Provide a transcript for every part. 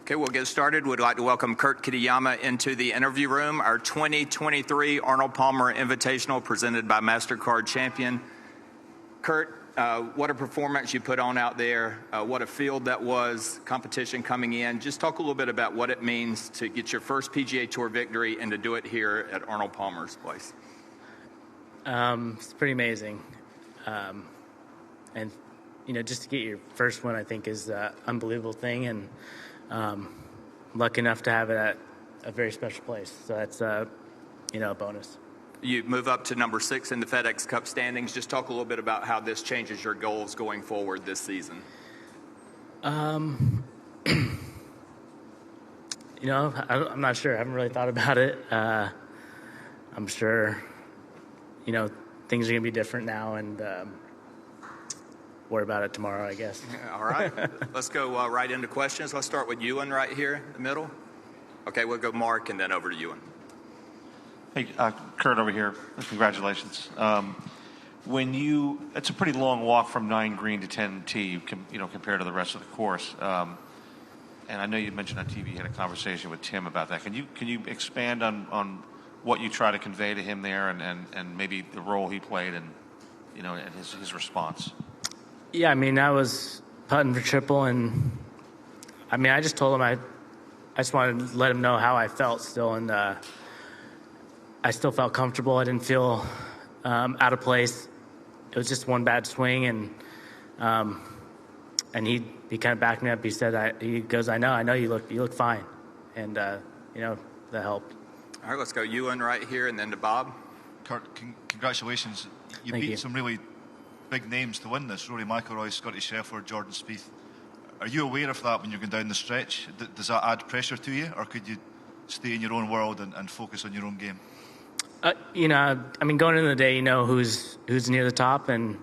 Okay, we'll get started. We'd like to welcome Kurt Kitayama into the interview room, our 2023 Arnold Palmer Invitational presented by MasterCard Champion. Kurt, what a performance you put on out there. What a field that was, competition coming in. Just talk a little bit about what it means to get your first PGA Tour victory and to do it here at Arnold Palmer's place. It's pretty amazing. And, you know, just to get your first one, I think, is an unbelievable thing. And lucky enough to have it at a very special place. So that's, you know, a bonus. You move up to number 6 in the FedEx Cup standings. Just talk a little bit about how this changes your goals going forward this season. You know, I'm not sure. I haven't really thought about it. I'm sure, you know, things are going to be different now, and worry about it tomorrow, I guess. All right. Let's go right into questions. Let's start with Ewan right here in the middle. Okay, we'll go Mark and then over to Ewan. Hey, Kurt over here. Congratulations. It's a pretty long walk from 9 green to 10 tee, you know, compared to the rest of the course. And I know you mentioned on TV you had a conversation with Tim about that. Can you expand on what you try to convey to him there, and maybe the role he played, and you know, and his response? Yeah, I mean, I was putting for triple, and I mean, I just told him I just wanted to let him know how I felt still, and I still felt comfortable. I didn't feel out of place. It was just one bad swing, and he kind of backed me up. He said, he goes, I know you look fine, and you know, that helped. All right, let's go Ewan right here, and then to Bob. Kurt, congratulations. You Thank beat you. some really big names to win this. Rory McIlroy, Scotty Scheffler, Jordan Spieth. Are you aware of that when you're going down the stretch? Does that add pressure to you, or could you stay in your own world and focus on your own game? You know, I mean, going into the day, you know who's near the top, and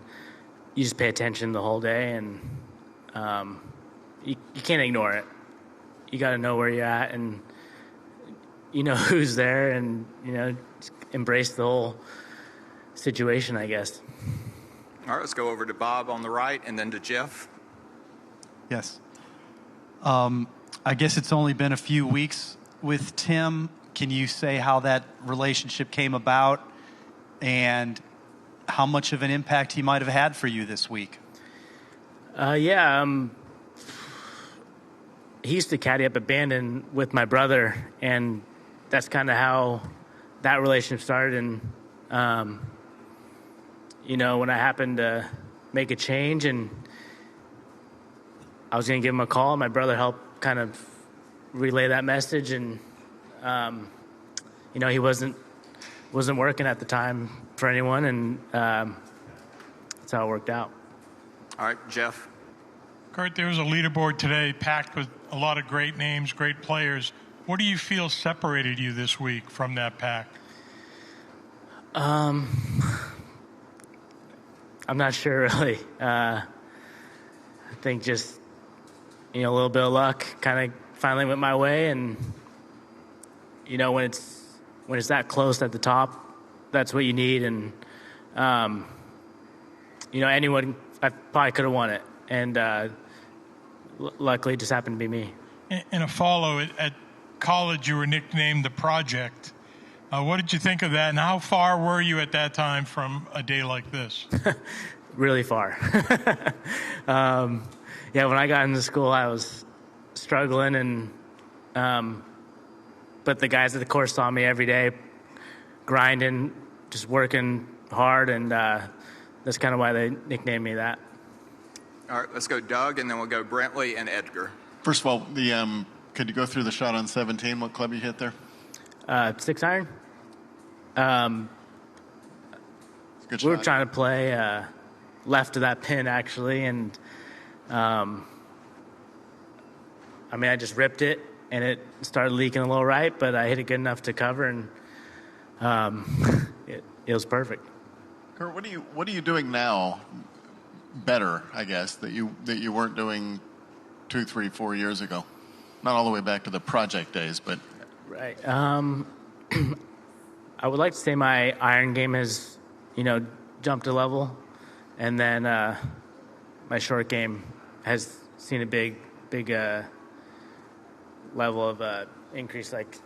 you just pay attention the whole day, and you can't ignore it. You got to know where you're at, and you know who's there, and you know, just embrace the whole situation, I guess. All right, let's go over to Bob on the right, and then to Jeff. Yes. I guess it's only been a few weeks with Tim. Can you say how that relationship came about and how much of an impact he might have had for you this week? Yeah, he used to caddy up at Bandon with my brother, and that's kind of how that relationship started. And you know, when I happened to make a change and I was going to give him a call, my brother helped kind of relay that message, and you know, he wasn't working at the time for anyone, and that's how it worked out. All right, Jeff. Kurt, there was a leaderboard today packed with a lot of great names, great players. What do you feel separated you this week from that pack? I'm not sure, really. I think just, you know, a little bit of luck kind of finally went my way, and you know, when it's that close at the top, that's what you need. And you know, anyone, I probably could have won it, and luckily it just happened to be me. In a follow, at college you were nicknamed the Project. What did you think of that, and how far were you at that time from a day like this? Really far. Yeah, when I got into school, I was struggling, and but the guys at the course saw me every day, grinding, just working hard, and that's kind of why they nicknamed me that. All right, let's go Doug, and then we'll go Brentley and Edgar. First of all, could you go through the shot on 17? What club you hit there? 6 iron. Good We were shot. trying to play left of that pin, actually, and I mean, I just ripped it, and it started leaking a little right, but I hit it good enough to cover, and it was perfect. Kurt, what are you doing now better, I guess, that you weren't doing 2, 3, 4 years ago? Not all the way back to the project days, but Right. I would like to say my iron game has, you know, jumped a level, and then my short game has seen a big level of increase, like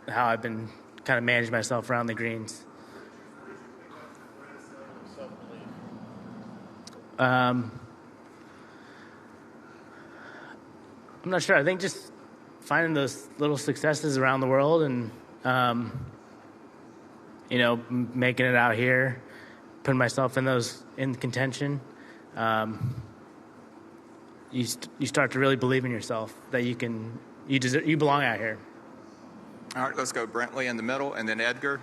how I've been kind of managing myself around the greens. I'm not sure. I think just finding those little successes around the world and, making it out here, putting myself in contention. You start to really believe in yourself that you belong out here. All right, let's go Brentley in the middle, and then Edgar.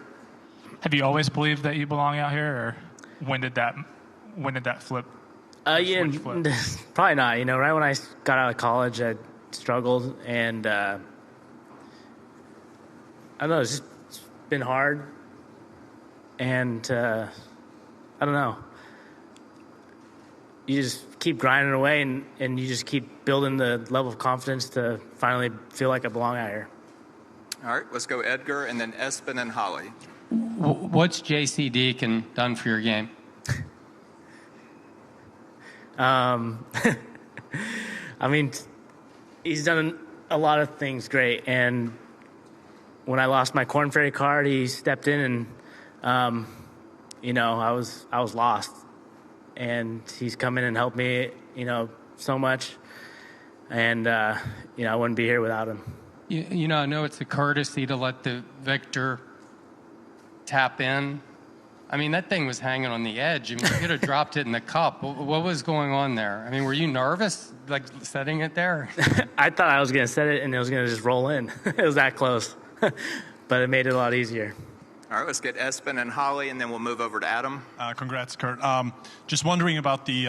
Have you always believed that you belong out here, or when did that flip? Switch flip? Probably not. Right when I got out of college, I struggled, and I don't know. It's been hard, and I don't know. You just keep grinding away, and you just keep building the level of confidence to finally feel like I belong out here. All right, let's go Edgar, and then Espen and Holly. What's J.C. Deacon done for your game? I mean, he's done a lot of things great. And when I lost my Corn Ferry card, he stepped in and, I was lost. And he's come in and helped me, so much. And, I wouldn't be here without him. I know it's a courtesy to let the victor tap in. I mean, that thing was hanging on the edge. I mean, you could have dropped it in the cup. What was going on there? I mean, were you nervous, like, setting it there? I thought I was going to set it, and it was going to just roll in. It was that close. But it made it a lot easier. All right, let's get Espen and Holly, and then we'll move over to Adam. Congrats, Kurt. Just wondering about the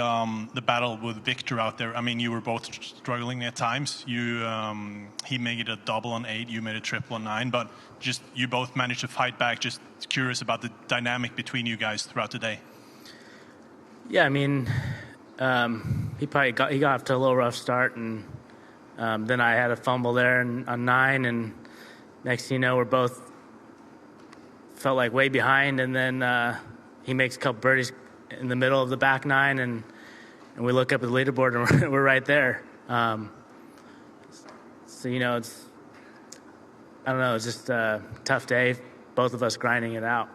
battle with Victor out there. I mean, you were both struggling at times. He made it a double on 8, you made a triple on 9, but just you both managed to fight back. Just curious about the dynamic between you guys throughout the day. Yeah, I mean, he got off to a little rough start, and then I had a fumble there on 9, and next thing you know, we're both felt like way behind, and then he makes a couple birdies in the middle of the back 9, and we look up at the leaderboard, and we're right there. So it's I don't know, it's just a tough day, both of us grinding it out.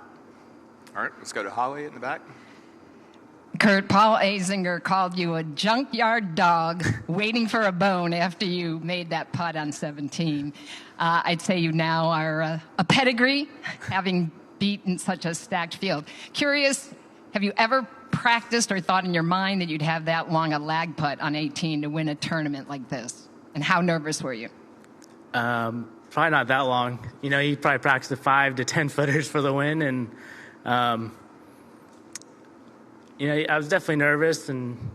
All right, let's go to Holly in the back. Kurt, Paul Azinger called you a junkyard dog waiting for a bone after you made that putt on 17. I'd say you now are a pedigree, having beaten such a stacked field. Curious, have you ever practiced or thought in your mind that you'd have that long a lag putt on 18 to win a tournament like this? And how nervous were you? Probably not that long. You probably practiced the 5 to 10 footers for the win, and I was definitely nervous and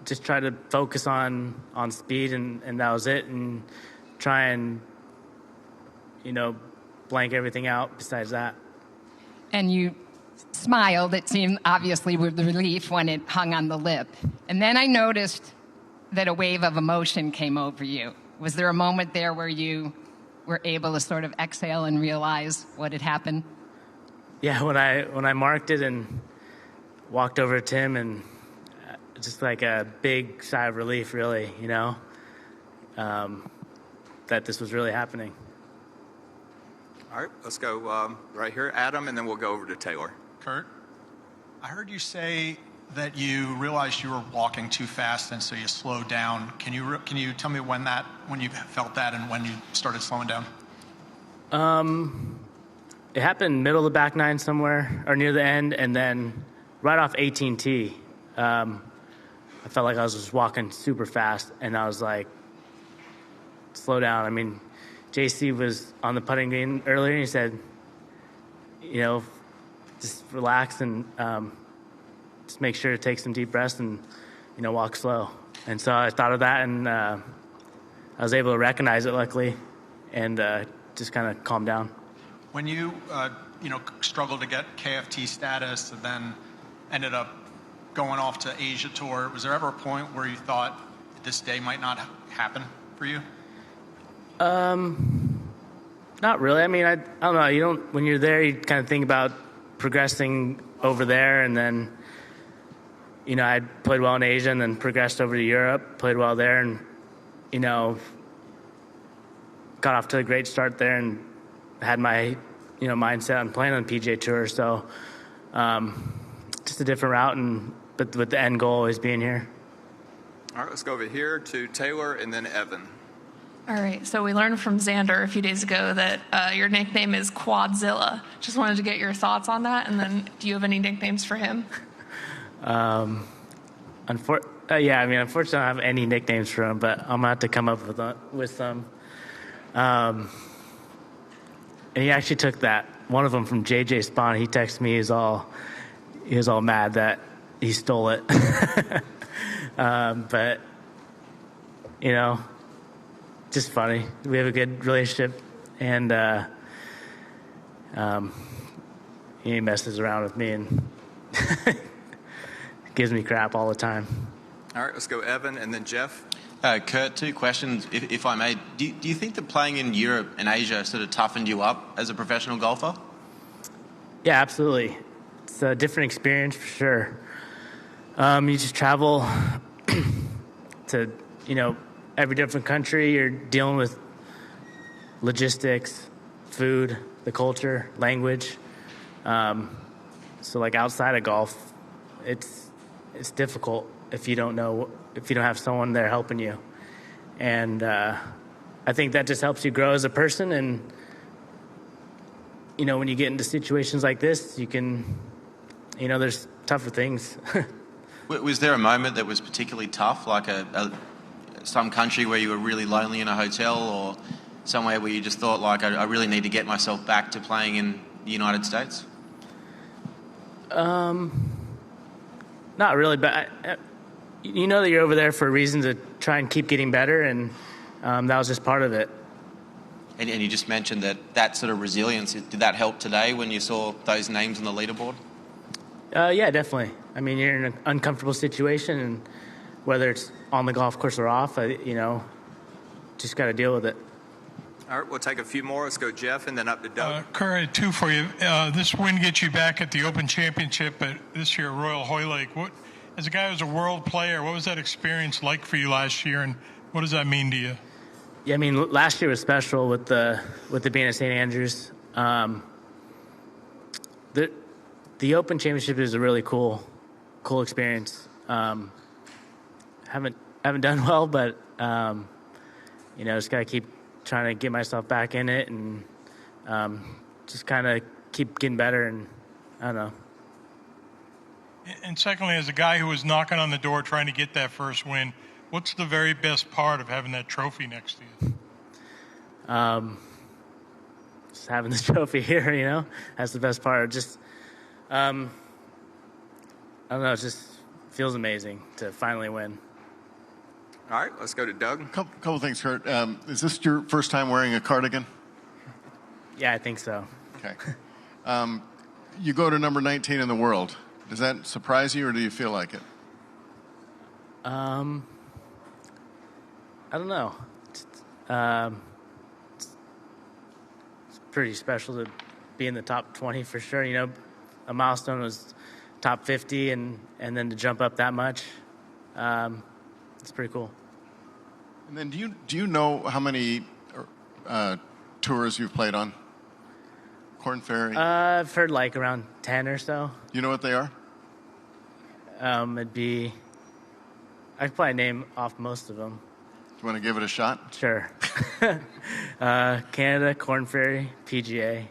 just tried to focus on speed, and that was it, and try and, blank everything out besides that. And you smiled, it seemed obviously with relief when it hung on the lip. And then I noticed that a wave of emotion came over you. Was there a moment there where you were able to sort of exhale and realize what had happened? Yeah, when I marked it and walked over to Tim, and just like a big sigh of relief, really, that this was really happening. All right, let's go right here, Adam, and then we'll go over to Taylor. Kurt, I heard you say that you realized you were walking too fast, and so you slowed down. Can you tell me when you felt that and when you started slowing down? It happened middle of the back 9 somewhere, or near the end, and then right off 18T, I felt like I was just walking super fast, and I was like, slow down. I mean, JC was on the putting green earlier, and he said, just relax and just make sure to take some deep breaths and, walk slow. And so I thought of that, and I was able to recognize it, luckily, and just kind of calm down. When you, struggled to get KFT status and then ended up going off to Asia Tour, was there ever a point where you thought this day might not happen for you? Not really. I mean, I don't know. When you're there, you kind of think about progressing over there, and then, I played well in Asia and then progressed over to Europe, played well there, and, got off to a great start there and had my, mindset on playing on the PGA Tour. So just a different route, but with the end goal always being here. All right, let's go over here to Taylor and then Evan. All right, so we learned from Xander a few days ago that your nickname is Quadzilla. Just wanted to get your thoughts on that, and then do you have any nicknames for him? Unfortunately, I don't have any nicknames for him, but I'm going to have to come up with some. And he actually took one of them from JJ Spawn. He texted me, he was all mad that he stole it. But, just funny. We have a good relationship, and he messes around with me and gives me crap all the time. All right, let's go Evan and then Jeff. Kurt, 2 questions, if I may. Do you think that playing in Europe and Asia sort of toughened you up as a professional golfer? Yeah, absolutely. It's a different experience for sure. You just travel to, every different country. You're dealing with logistics, food, the culture, language. So like outside of golf, it's difficult if you don't have someone there helping you. And I think that just helps you grow as a person. And, when you get into situations like this, you can, there's tougher things. Was there a moment that was particularly tough, like some country where you were really lonely in a hotel, or somewhere where you just thought, like, I really need to get myself back to playing in the United States? Not really, but that you're over there for a reason to try and keep getting better, and that was just part of it. And you just mentioned that sort of resilience, did that help today when you saw those names on the leaderboard? Yeah, definitely. I mean, you're in an uncomfortable situation, and whether it's on the golf course or off, just got to deal with it. All right, we'll take a few more. Let's go Jeff and then up to Doug. Kurt, I had 2 for you. This win gets you back at the Open Championship this year at Royal Hoylake. As a guy who's a world player, what was that experience like for you last year, and what does that mean to you? Yeah, I mean, last year was special with the being at St. Andrews. The Open Championship is a really cool experience. Haven't done well, but just gotta keep trying to get myself back in it, and just kind of keep getting better. And I don't know. And secondly, as a guy who was knocking on the door trying to get that first win, what's the very best part of having that trophy next to you? Just having the trophy here, that's the best part. Just, I don't know, it just feels amazing to finally win. All right, let's go to Doug. Couple things, Kurt. Is this your first time wearing a cardigan? Yeah, I think so. Okay. You go to number 19 in the world. Does that surprise you, or do you feel like it? I don't know. It's pretty special to be in the top 20 for sure. A milestone was top 50, and then to jump up that much, it's pretty cool. And then do you know how many tours you've played on? Korn Ferry? I've heard like around 10 or so. You know what they are? It'd be, I could probably name off most of them. Do you want to give it a shot? Sure. Canada, Korn Ferry, PGA.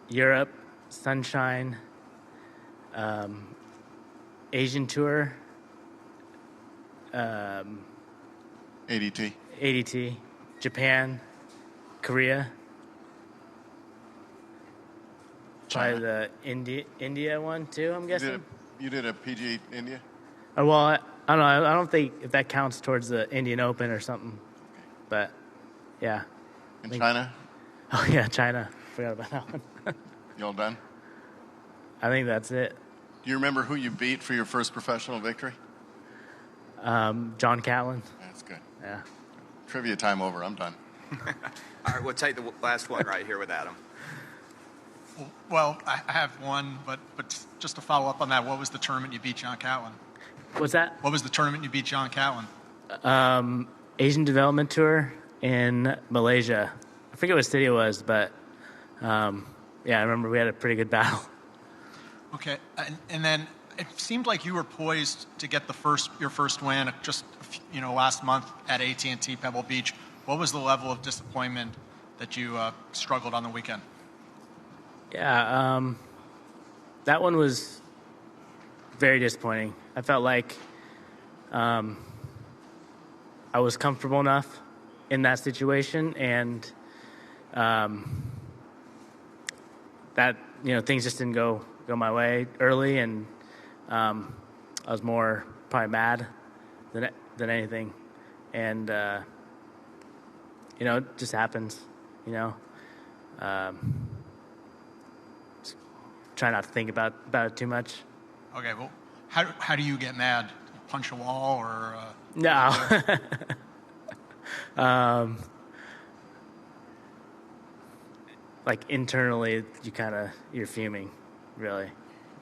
Europe, Sunshine. Asian Tour. ADT. Japan. Korea. China. Probably the India one too, I'm guessing. You did a PGA India? Well, I don't know. I don't think if that counts towards the Indian Open or something. But, yeah. And China? Oh, yeah, China. Forgot about that one. You all done? I think that's it. Do you remember who you beat for your first professional victory? John Catlin. That's good. Yeah. Trivia time over. I'm done. All right, we'll take the last one right here with Adam. Well, I have one, but just to follow up on that, what was the tournament you beat John Catlin? What's that? What was the tournament you beat John Catlin? Asian Development Tour. in Malaysia. I forget what city it was, but yeah, I remember we had a pretty good battle. Okay, and then it seemed like you were poised to get your first win just last month at AT&T Pebble Beach. What was the level of disappointment that you struggled on the weekend? Yeah, that one was very disappointing. I felt like I was comfortable enough in that situation, and that things just didn't go my way early, and I was more probably mad than anything, and it just happens. Try not to think about it too much. Okay, well, how do you get mad? Punch a wall or? No. Like internally, you're fuming, really.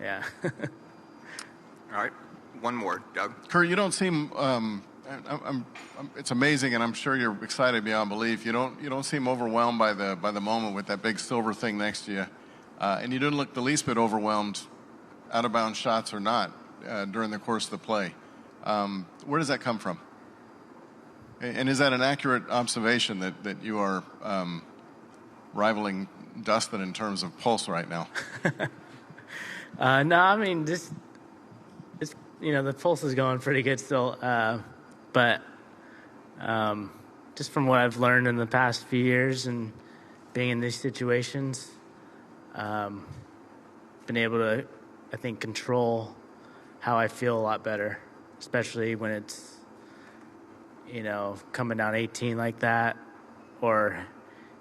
Yeah. All right, one more, Doug. Kurt, you don't seem. It's amazing, and I'm sure you're excited beyond belief. You don't seem overwhelmed by the moment with that big silver thing next to you, and you didn't look the least bit overwhelmed, out of bounds shots or not, during the course of the play. Where does that come from? And is that an accurate observation that you are rivaling Dustin in terms of pulse right now? No, I mean the pulse is going pretty good still, but just from what I've learned in the past few years and being in these situations, been able to, I think, control how I feel a lot better, especially when it's coming down 18 like that, or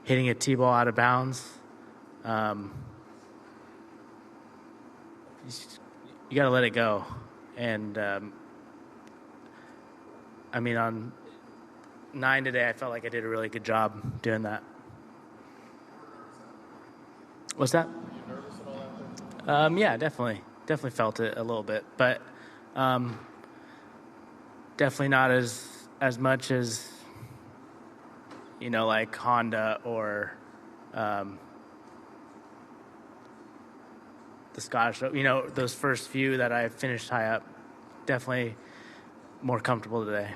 hitting a T-ball out of bounds. You got to let it go. And, I mean, on 9 today, I felt like I did a really good job doing that. What's that? Yeah, definitely felt it a little bit, but definitely not as much as like Honda or the Scottish. Those first few that I finished high up, definitely more comfortable today.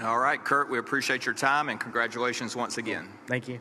All right, Kurt, we appreciate your time and congratulations once again. Thank you.